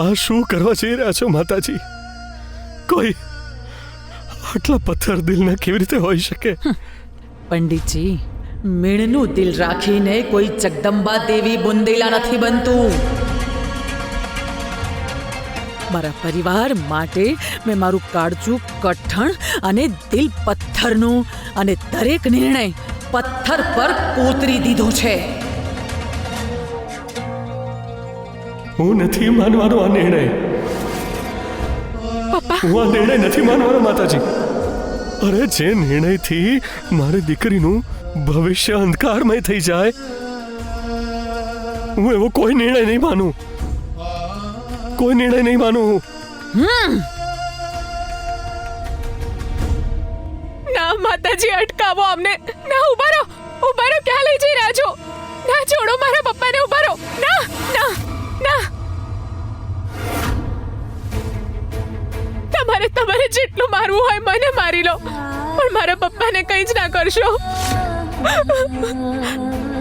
આ શું કરવા જઈ રહ્યા છો માતાજી? કોઈ આટલા પથ્થર દિલના કેવી રીતે હોઈ શકે? પંડિતજી, મીણનું દિલ રાખીને કોઈ જગદંબા દેવી બુંદેલા નથી બનતું. મારા પરિવાર માટે મેં મારું કાળજું કઠણ અને દિલ પથ્થરનું અને દરેક નિર્ણય પથ્થર પર કોતરી દીધો છે. હું નથી માનવાનો આ નિર્ણય. પપ્પા, હું આ નિર્ણય નથી માનવાનો માતાજી. અરે જે નિર્ણયથી મારી દીકરીનું ભવિષ્ય અંધકારમય થઈ જાય, હું એવો કોઈ નિર્ણય નહીં માનું. કોઈ નિર્ણય નહીં માનું. ના માતાજી, અટકાવો અમને. ના, ઉભા રહો, ઉભા રહો. ક્યાં લઈ જઈ રહ્યા છો? ના, છોડો મારા પપ્પાને. ઉભા રહો. ના ના ના. તમારે જેટલું મારવું હોય મને મારી લો, પણ મારા પપ્પાને કંઈ જ ના કરશો.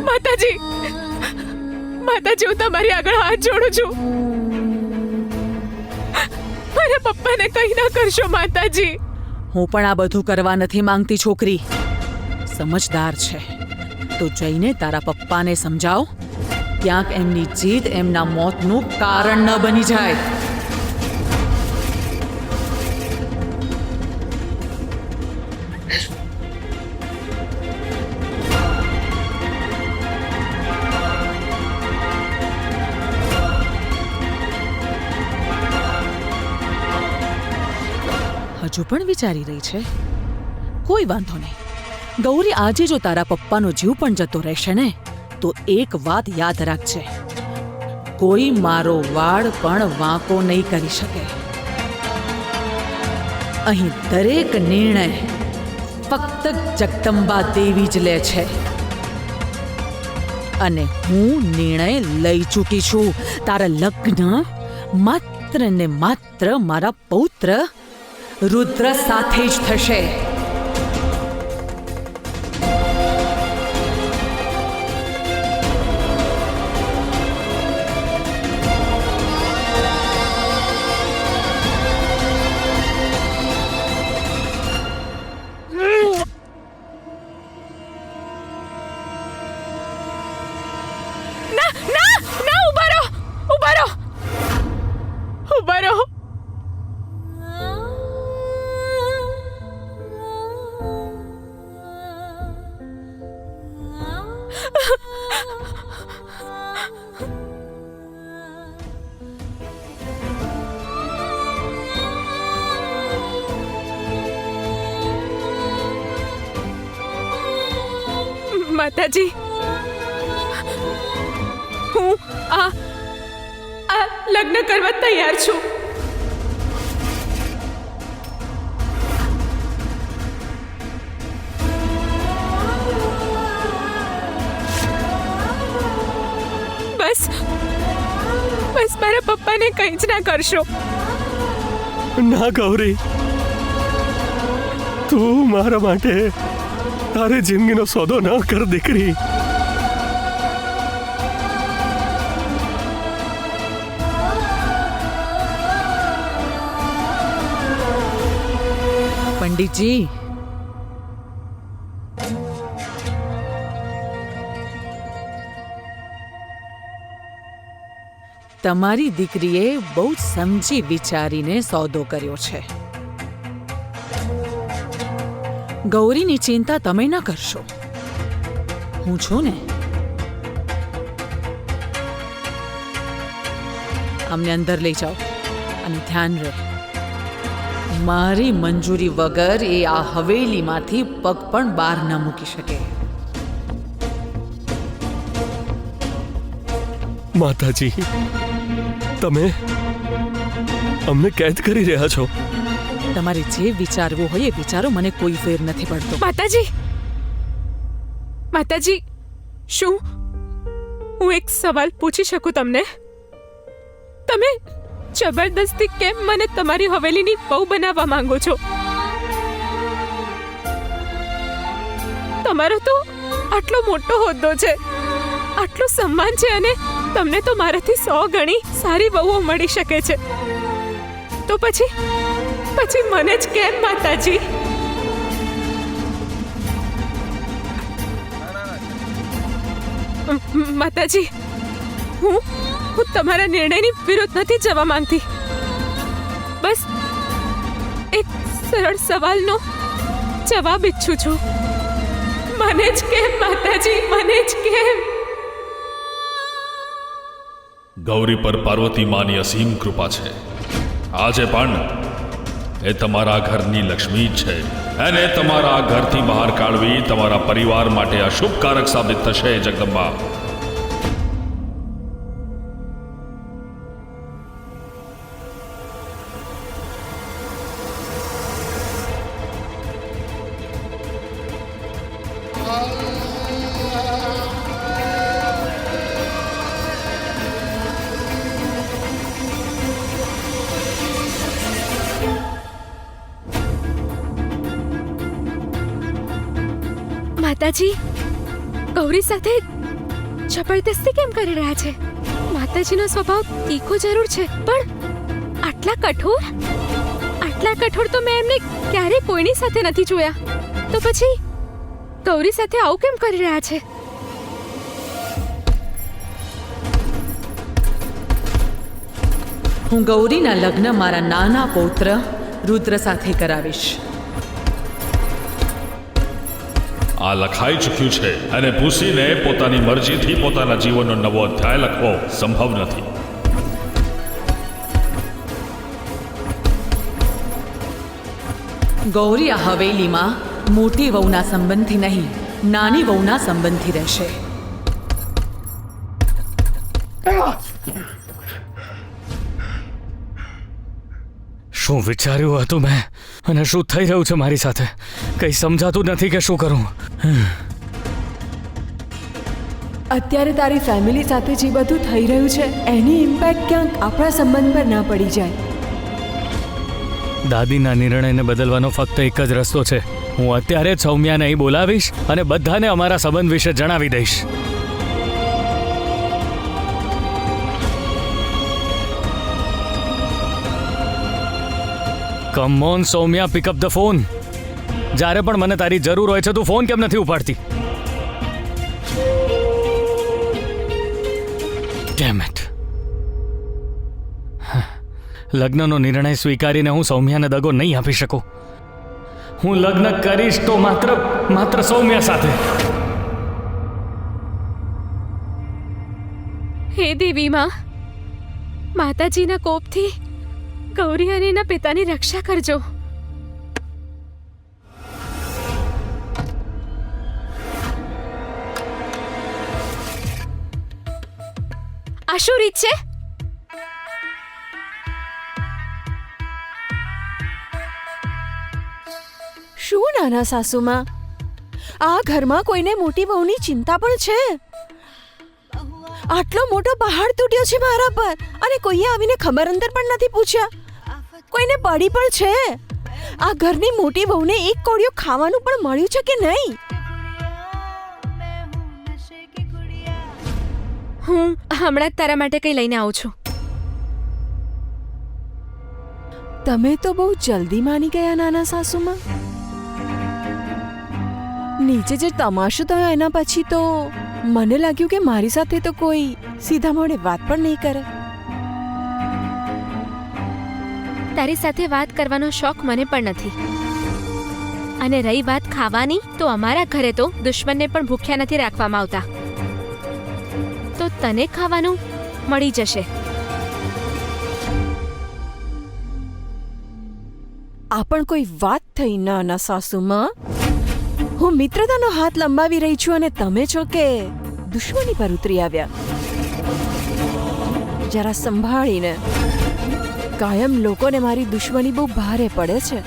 માતાજી, માતાજી, હું તમારી આગળ હાથ જોડું છું. મારા પપ્પાને કંઈ ના કરશો માતાજી. હું પણ આ બધું કરવા નથી માંગતી. છોકરી સમજદાર છે તો જઈને તારા પપ્પાને સમજાવ. ક્યાંક એમની જીદ એમના મોતનું કારણ ન બની જાય. હજુ પણ વિચારી રહી છે? કોઈ વાંધો નહીં. ગૌરી, આજે જો તારા પપ્પાનો જીવ પણ જતો રહેશે ને, તો એક વાત યાદ રાખજે, કોઈ મારો વાળ પણ વાંકો નહીં કરી શકે. અહીં દરેક નિર્ણય ફક્ત જગદંબા દેવી જ લે છે. અને હું નિર્ણય લઈ ચૂકી છું. તારા લગ્ન માત્ર ને માત્ર મારા પૌત્ર રુદ્ર સાથે જ થશે. ના ના ના, ઉભા રહો, ઉભા રહો, ઉભા રહો. માતાજી, હું આ લગ્ન કરવા તૈયાર છું. બસ બસ મારા પપ્પાને કંઈ જ ના કરશો. ના ગૌરી, તું મારા માટે તારી જિંદગીનો સોદો ન કર દીકરી. પંડિતજી, તમારી દીકરીએ બહુ સમજી વિચારીને સોદો કર્યો છે. ગૌરીની ચિંતા તમે ન કરશો. હું છું ને. અમને અંદર લઈ જાઓ અને ધ્યાન રહે, મારી મંજૂરી વગર એ આ હવેલીમાંથી પગ પણ બહાર ન મૂકી શકે. માતાજી, તમે અમને કેદ કરી રહ્યા છો. તમારે જે વિચારવું હોય એ વિચારો, મને કોઈ ફેર નથી પડતો. માતાજી, માતાજી, શું હું એક સવાલ પૂછી શકું તમને? તમે જબરદસ્તી કેમ મને તમારી હવેલીની બહુ બનાવવા માંગો છો? તમારો તો આટલો મોટો હોદ્દો છે, આટલું સન્માન છે, અને તમને તો મારાથી 100 ગણી સારી વહુઓ મળી શકે છે, તો પછી મને જ કેમ માતાજી? માતાજી, હું તમારા નિર્ણયની વિરુદ્ધ નથી જવા માંગતી. બસ એક સરળ સવાલનો જવાબ ઈચ્છું છું. મને જ કેમ માતાજી, મને જ કેમ? ગૌરી પર પાર્વતી માની અસીમ કૃપા છે. આજે પણ એ તમારા ઘરની લક્ષ્મી જ છે, અને તમારા ઘરથી બહાર કાઢવી તમારા પરિવાર માટે અશુભકારક સાબિત થશે. જગદંબા, માતાજી ગૌરી સાથે જબરદસ્તી કેમ કરી રહ્યા છે? માતાજીનો સ્વભાવ તીખો જરૂર છે, પણ આટલા કઠોર તો મેં એમને ક્યારેય કોઈની સાથે નથી જોયા. તો પછી ગૌરી સાથે આવું કેમ કરી રહ્યા છે? હું ગૌરીના લગ્ન મારા નાના પૌત્ર રુદ્ર સાથે કરાવીશ. આ લખાઈ ચૂક્યું છે, અને ભૂસીને પોતાની મરજીથી પોતાના જીવનનો નવો અધ્યાય લખવો સંભવ નથી. ગૌરી આ હવેલીમાં મોટી વહુના સંબંધથી નહીં, નાની વહુના સંબંધથી રહેશે. શું વિચાર્યું હતું મેં, અને શું થઈ રહ્યું છે મારી સાથે? કંઈ સમજાતું નથી કે શું કરું. અત્યારે તારી ફેમિલી સાથે જે બધું થઈ રહ્યું છે એની ઇમ્પેક્ટ ક્યાંક આપણા સંબંધ પર ના પડી જાય. દાદીના નિર્ણયને બદલવાનો ફક્ત એક જ રસ્તો છે. હું અત્યારે જ સૌમ્યાને અહીં બોલાવીશ અને બધાને અમારા સંબંધ વિશે જણાવી દઈશ. Come on Saumya, pick up the phone. જ્યારે પણ મને તારી જરૂર હોય છે તું ફોન કેમ નથી ઉપાડતી? Dam it. લગ્નનો નિર્ણય સ્વીકારીને હું સૌમ્યાને દગો નહીં આપી શકું. હું લગ્ન કરીશ તો માત્ર સૌમ્યા સાથે. હે દેવી માં, માતાજીના કોપથી ગૌરી અને એના પિતાની રક્ષા કરજો. આ શું રીત છે? શું નાના સાસુમાં, આ ઘરમાં કોઈને મોટી વહુની ચિંતા પણ છે? આટલો મોટો પહાડ તૂટ્યો છે મારા પર, અને કોઈએ આવીને ખબર અંતર પણ નથી પૂછ્યા. કોઈને પડી પણ છે? આ ઘરની મોટી વહુને એક કોળિયો ખાવાનું પણ મળ્યું છે કે નહીં? હું હમણાં જ તારા માટે કંઈ લઈને આવું છું. તમે તો બહુ જલ્દી માની ગયા નાના સાસુમાં. નીચે જે તમાશો થયો એના પછી તો મને લાગ્યું કે મારી સાથે તો કોઈ સીધા મોઢે વાત પણ નહીં કરે. તારી સાથે વાત કરવાનો શોખ મને પણ નથી. અને રહી વાત ખાવાની, તો અમારા ઘરે તો દુશ્મનને પણ ભૂખ્યા નથી રાખવામાં આવતા. તો તને ખાવાનું મળી જશે. આ પણ કોઈ વાત થઈ નાના સાસુમાં? હું મિત્રતાનો હાથ લંબાવી રહી છું અને તમે છો કે દુશ્મની પર ઉતરી આવ્યા. જરા સંભાળીને. કાયમ લોકોને મારી દુશ્મની બહુ ભારે પડે છે.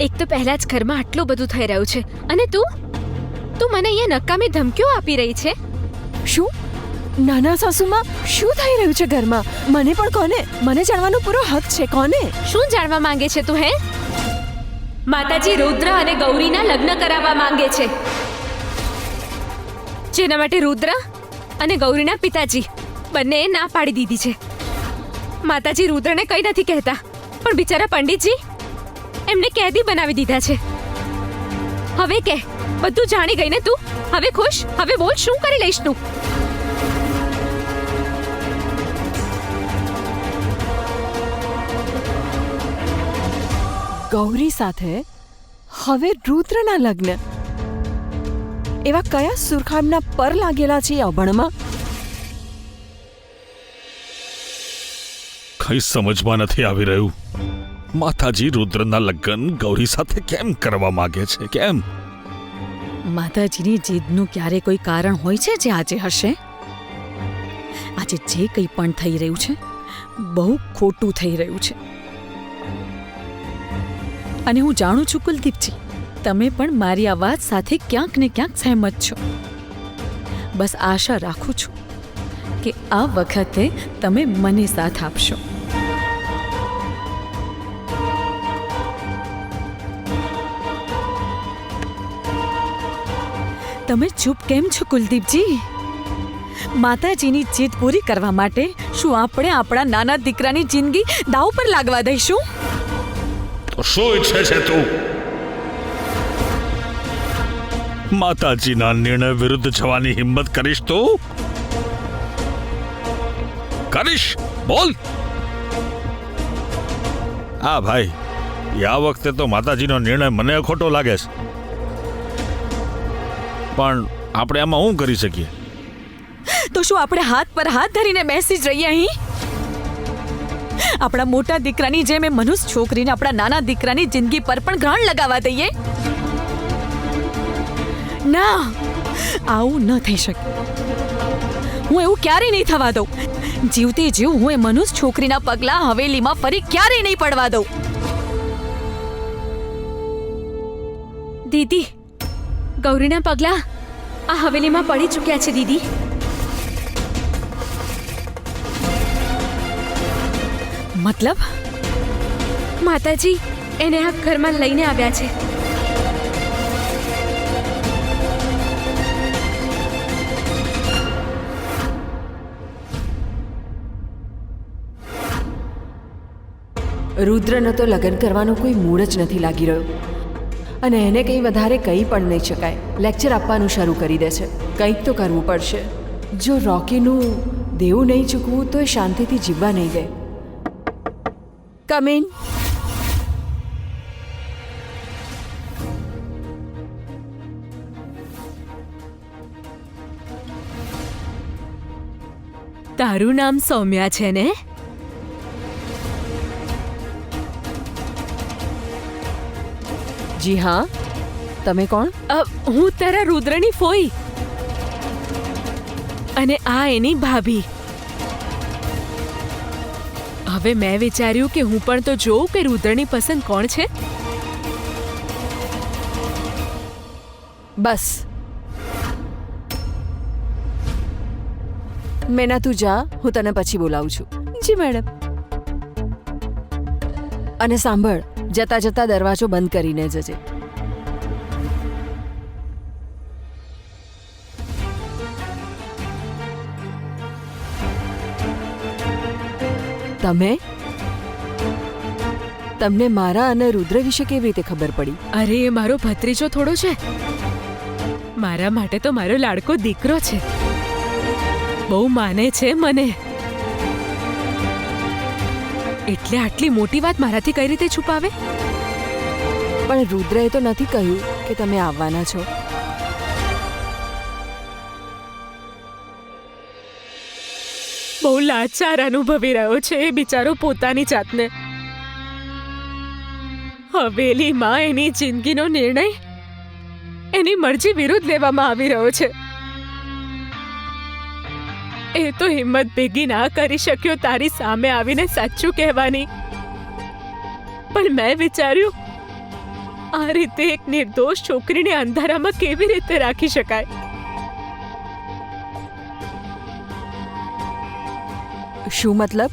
એક તો પહેલા જ ઘરમાં આટલું બધું થઈ રહ્યું છે, અને તું મને અહીંયા નકામી ધમકીઓ આપી રહી છે. શું નાના સાસુમાં, શું થઈ રહ્યું છે ઘરમાં? મને પણ કોને? મને જાણવાનો પૂરો હક છે. કોને? શું જાણવા માંગે છે તું? હે, માતાજી રુદ્ર અને ગૌરીના લગ્ન કરાવવા માંગે છે, જેના માટે રુદ્ર અને ગૌરીના પિતાજી બંનેએ ના પાડી દીધી છે. માતાજી રુદ્રને કંઈ નથી કહેતા, પણ બિચારા પંડિતજી એમને કેદી બનાવી દીધા છે. હવે કે બધું જાણી ગઈ ને તું? હવે ખુશ? હવે બોલ, શું કરી લઈશ તું? ગૌરી સાથે હવે રુદ્રના લગ્ન? એવા કયા સુરખાબના પર લાગેલા છે અભણમાં? કંઈ સમજમાં નથી આવી રહ્યું. માતાજી રુદ્રના લગ્ન ગૌરી સાથે કેમ કરવા માંગે છે? કેમ? માતાજીની જીદનું ક્યારે કોઈ કારણ હોય છે જે આજે હશે? આજે જે કંઈ પણ થઈ રહ્યું છે બહુ ખોટું થઈ રહ્યું છે. અને હું જાણું છું કુલદીપજી, તમે પણ મારી આ વાત સાથે ક્યાંક ને ક્યાંક સહેમત છો. બસ આશા રાખું છું કે આ વખતે તમે મને સાથ આપશો. તમે ચૂપ કેમ છો કુલદીપજી? માતાજીની જીદ પૂરી કરવા માટે શું આપણે આપણા નાના દીકરાની જિંદગી દાવ પર લાગવા દઈશું? તો શું ઈચ્છે છે તું? માતાજીના નિર્ણય વિરુદ્ધ જવાની હિંમત કરીશ તું? કરીશ? બોલ. હા ભાઈ, આ વખતે તો માતાજીનો નિર્ણય મને ખોટો લાગે છે, પણ આપણે આમાં શું કરી શકીએ? તો શું આપણે હાથ પર હાથ ધરીને બેસી જ રહીએ અહીં? આપણા મોટા દીકરાની જેમ એ મનુષ્ય છોકરીને આપણા નાના દીકરાની જિંદગી પર પણ ગ્રહણ લગાવવા દઈએ? ના, આવું ન થઈ શકે. હું એવું ક્યારેય નહીં થવા દઉં. જીવતી જીવ હું એ મનુષ્ય છોકરીના પગલા હવેલીમાં ફરી ક્યારેય નહીં પડવા દઉં. દીદી, ગૌરીના પગલા આ હવેલીમાં પડી ચૂક્યા છે દીદી. મતલબ? માતાજી એને આ ઘરમાં લઈને આવ્યા છે. રુદ્રનો તો લગ્ન કરવાનો કોઈ મૂડ જ નથી લાગી રહ્યો, અને એને કંઈ વધારે કંઈ પણ નહીં શકાય. લેક્ચર આપવાનું શરૂ કરી દે છે. કંઈક તો કરવું પડશે. જો રોકીનું દેવું નહીં ચૂકવું તો એ શાંતિથી જીવવા નહીં દે. Come in. તારું નામ સૌમ્યા છે ને? જી હા. તમે કોણ? હું તારા રુદ્રની ફોઈ, અને આ એની ભાભી. હવે મેં વિચાર્યું કે હું પણ તો જોઉં કે રુદ્રની પસંદ કોણ છે. બસ મેના, તું જા, હું તને પછી બોલાવું છું. જી મેડમ. અને સાંભળ, જતા જતા દરવાજો બંધ કરીને જજે. તમને મારા અને રુદ્ર વિશે કેવી રીતે ખબર પડી? અરે, એ મારો ભત્રીજો થોડો છે. મારા માટે તો મારો લાડકો દીકરો છે. બહુ માને છે મને. એટલે આટલી મોટી વાત મારાથી કઈ રીતે છુપાવે? પણ રુદ્રએ તો નથી કહ્યું કે તમે આવવાના છો. બહુ લાચાર અનુભવી રહ્યો છે એ બિચારો પોતાની જાતને. હવેલીમાં એની જિંદગીનો નિર્ણય એની મરજી વિરુદ્ધ લેવામાં આવી રહ્યો છે. એ તો હિંમત ભેગી ના કરી શક્યો તારી સામે આવીને સાચું કહેવાની. પણ મેં વિચાર્યું, આ રીતે એક નિર્દોષ છોકરીને અંધારામાં કેવી રીતે રાખી શકાય? શું મતલબ?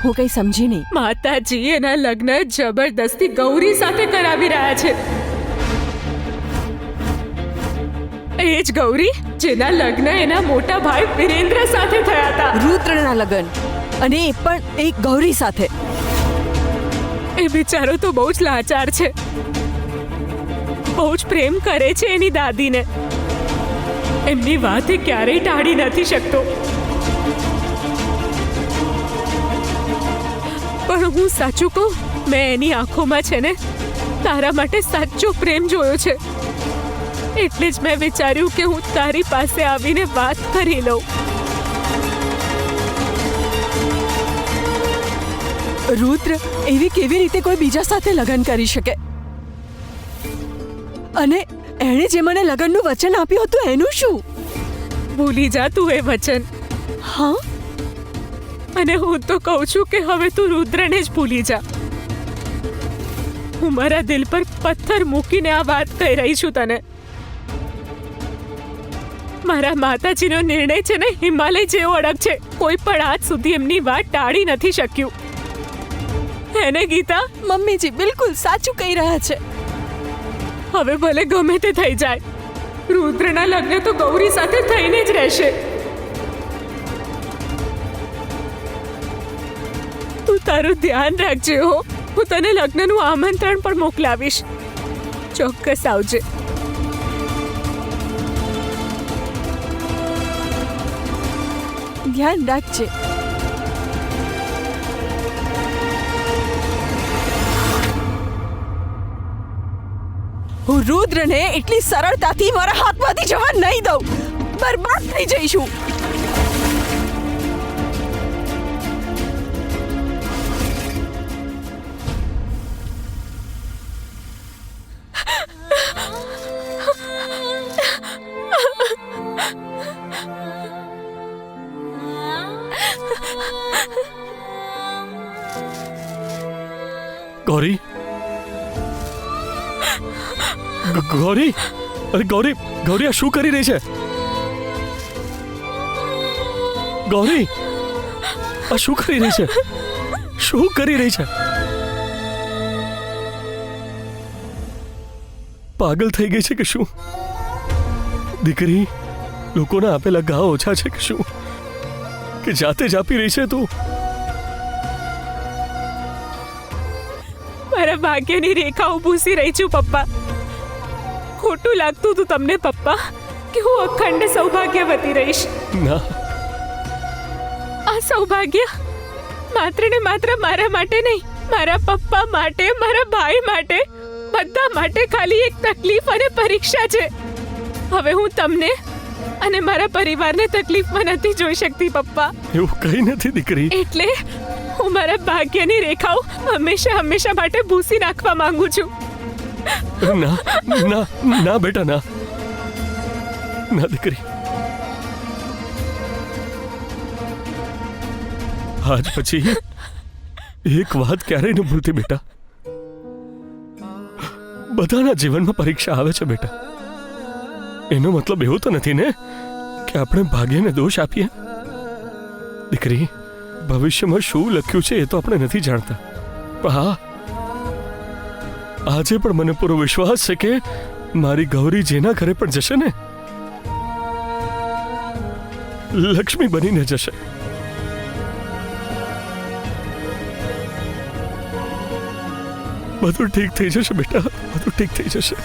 હું કંઈ સમજી નહીં. માતાજી એના લગ્ન જબરદસ્તી ગૌરી સાથે કરાવી રહ્યા છે. એ જ ગૌરી જેના લગ્ન એના મોટા ભાઈ વિરેન્દ્ર સાથે થયા હતા. રુદ્રના લગ્ન, અને એ પણ એક ગૌરી સાથે. એ બિચારો તો બહુ જ લાચાર છે. બહુ જ પ્રેમ કરે છે એની દાદીને. એમની વાત એ ક્યારેય ટાળી નથી શકતો. પણ હું સાચું કહું, મેં એની આંખોમાં છે ને તારા માટે સાચો પ્રેમ જોયો છે. એટલે જ મેં વિચાર્યું કે હું તારી પાસે આવીને વાત કરી લઉં. રુદ્ર એવી કેવી રીતે કોઈ બીજા સાથે લગ્ન કરી શકે? અને એણે જે મને લગ્નનું વચન આપ્યું હતું એનું શું? ભૂલી જા તું એ વચન. હા, અને હું તો કહું છું કે હવે તું રુદ્રને જ ભૂલી જા. હું મારા દિલ પર પથ્થર મૂકીને આ વાત કહી રહી છું તને. મારા માતાજીનો નિર્ણય છે ને હિમાલય જેવો અડગ છે. કોઈ પણ આજ સુધી એમની વાત ટાળી નથી શક્યું. એને ગીતા, મમ્મીજી બિલકુલ સાચું કહી રહ્યા છે. હવે ભલે ગમે તે થઈ જાય, રુદ્રના લગ્ન તો ગૌરી સાથે થઈને જ રહેશે. તું તારું ધ્યાન રાખજે હો. હું તને લગ્નનું આમંત્રણ પણ મોકલાવીશ. ચોક્કસ આવજે. ધ્યાન રાખજે. હું રુદ્રને એટલી સરળતાથી મારા હાથમાંથી જવા નહીં દઉં. બરબાદ થઈ જઈશું. ગૌરી, ગૌરી, અરે ગૌરી, ગૌરી આ શું કરી રહી છે? ગૌરી, આ શું કરી રહી છે? શું કરી રહી છે? પાગલ થઈ ગઈ છે કે શું? દીકરી, લોકોના આપેલા ઘા ઓછા છે કે શું, કે જાતે જ આપી રહી છે તું? મારા ભાગ્યની રેખાઓ ભૂસી રહી છું પપ્પા. ખોટું લાગતું હતું તમને પપ્પા કે હું અખંડ સૌભાગ્યવતી રહીશ? ના, આ સૌભાગ્ય માત્ર ને માત્ર મારા માટે નહીં, મારા પપ્પા માટે, મારા ભાઈ માટે, બધા માટે ખાલી એક તકલીફ અને પરીક્ષા છે. હવે હું તમને અને મારા પરિવારને તકલીફમાં નથી જોઈ શકતી પપ્પા. એવું કઈ નથી દીકરી. એટલે હું મારા ભાગ્યની રેખાઓ હંમેશા હંમેશા માટે ભૂસી નાખવા માંગુ છું. ના ના ના બેટા, ના ના દીકરી. આજ પછી એક વાત ક્યારેય ન ભૂલતી બેટા. બધાના જીવનમાં પરીક્ષા આવે છે બેટા. એનો મતલબ એવો તો નથી ને કે આપણે ભાગ્યને દોષ આપીએ. દીકરી, ભવિષ્યમાં શું લખ્યું છે એ તો આપણે નથી જાણતા. પણ હા, આજે પણ મને પૂરો વિશ્વાસ છે કે મારી ગૌરી જેના ઘરે પણ જશે ને, લક્ષ્મી બનીને જશે. બધું ઠીક થઈ જશે બેટા, બધું ઠીક થઈ જશે.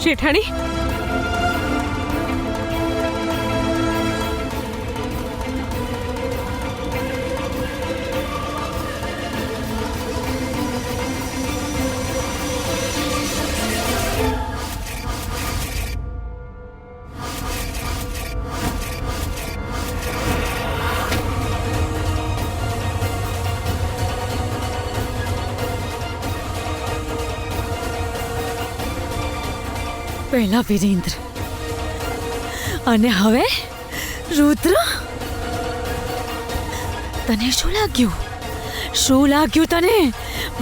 શેઠાણી, પહેલા વિરેન્દ્ર અને હવે રુદ્ર. તને શું લાગ્યું? શું લાગ્યું તને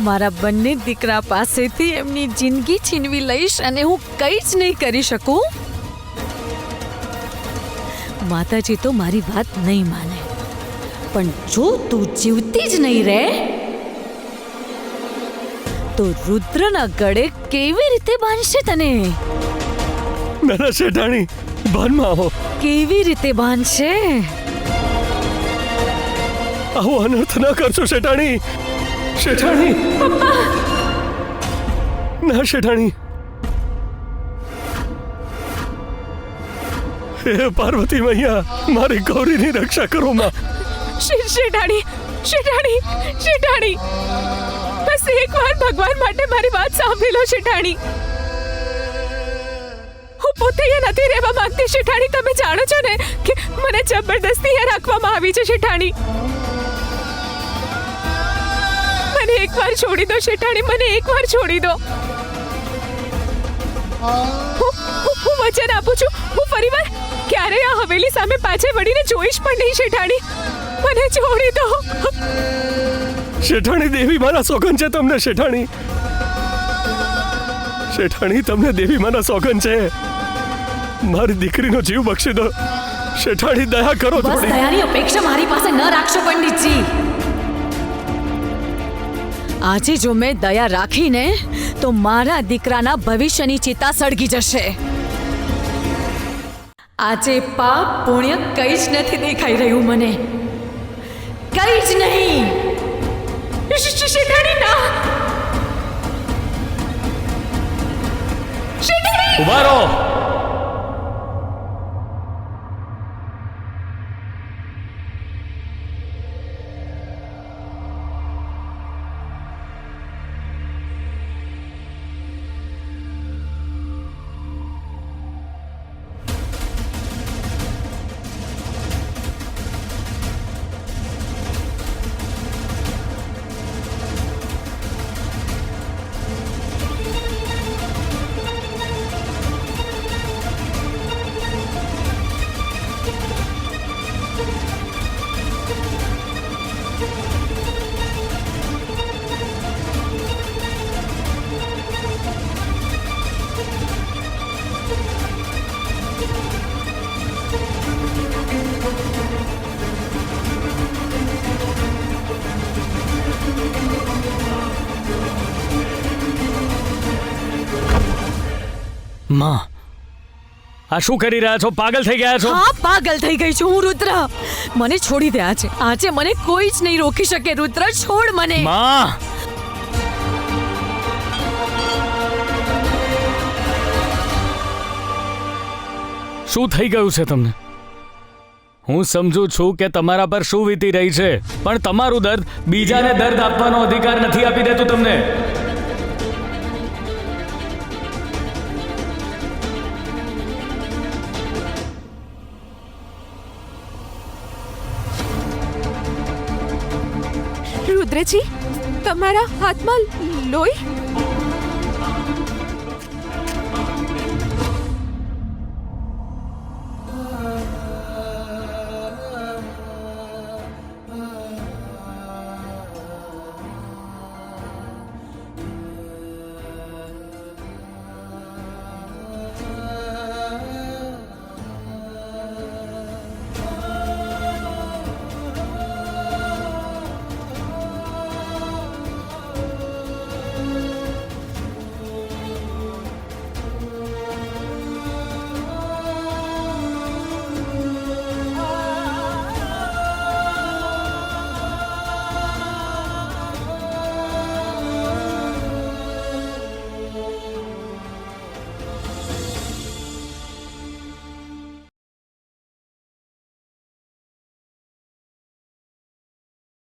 મારા બંને દીકરા પાસેથી એમની જિંદગી છીનવી લઈશ અને હું કંઈ જ નહીં કરી શકું. માતાજી તો મારી વાત નહીં માને, પણ જો તું જીવતી જ નહીં રહે તો રુદ્રના ગળે કેવી રીતે બાંધશે તને? નાના શેઠાણી, ભાનમાં આવો. કેવી રીતે બાંધશે? આવો અનર્થ ન કરશો શેઠાણી. શેઠાણી, ના શેઠાણી. હે પાર્વતી મૈયા, મારી ગૌરીની રક્ષા કરો માં. શેઠાણી, શેઠાણી, શેઠાણી, બસ એકવાર ભગવાન માટે મારી વાત સાંભળી લો શેઠાણી. હું પોતે અહીંયા નથી રહેવા માંગતી શેઠાણી. તમે જાણો છો ને કે મને જબરદસ્તી અહીંયા રાખવામાં આવી છે શેઠાણી. મને એકવાર છોડી દો શેઠાણી, મને એકવાર છોડી દો. હું વચન આપું છું, હું ફરીવાર ક્યારેય આ હવેલી સામે પાછળ વળીને જોઈશ પણ નહીં શેઠાણી. મને છોડી દો શેઠાણી, દેવી માના સોગન છે તમને શેઠાણી. શેઠાણી, તમને દેવી માના સોગન છે. મારી દીકરીનો જીવ બક્ષી દો શેઠાણી. દયા કરો બસ થોડી. દયાની અપેક્ષા મારી પાસે ન રાખશો પંડિતજી. આજે જો મેં દયા રાખીને તો મારા દીકરાના ભવિષ્યની ચિતા સળગી જશે. આજે પાપ પુણ્ય કંઈ જ નથી દેખાઈ રહ્યું મને, કંઈ જ નહીં. શેઠાણી ના, શેઠાણી ઉભા રહો. માં, આ શું કરી રહ્યા છો? પાગલ થઈ ગયા છો? હા, પાગલ થઈ ગઈ છું હું રુદ્ર. મને છોડી દે આજે. આજે મને કોઈ જ નહીં રોકી શકે રુદ્ર. છોડ મને. માં, શું થઈ ગયું છે તમને? હું સમજુ છું કે તમારા પર શું વીતી રહી છે, પણ તમારું દર્દ બીજાને દર્દ આપવાનો અધિકાર નથી આપી દેતું તમને. રુદ્રજી, તમારા હાથમાં લોહી?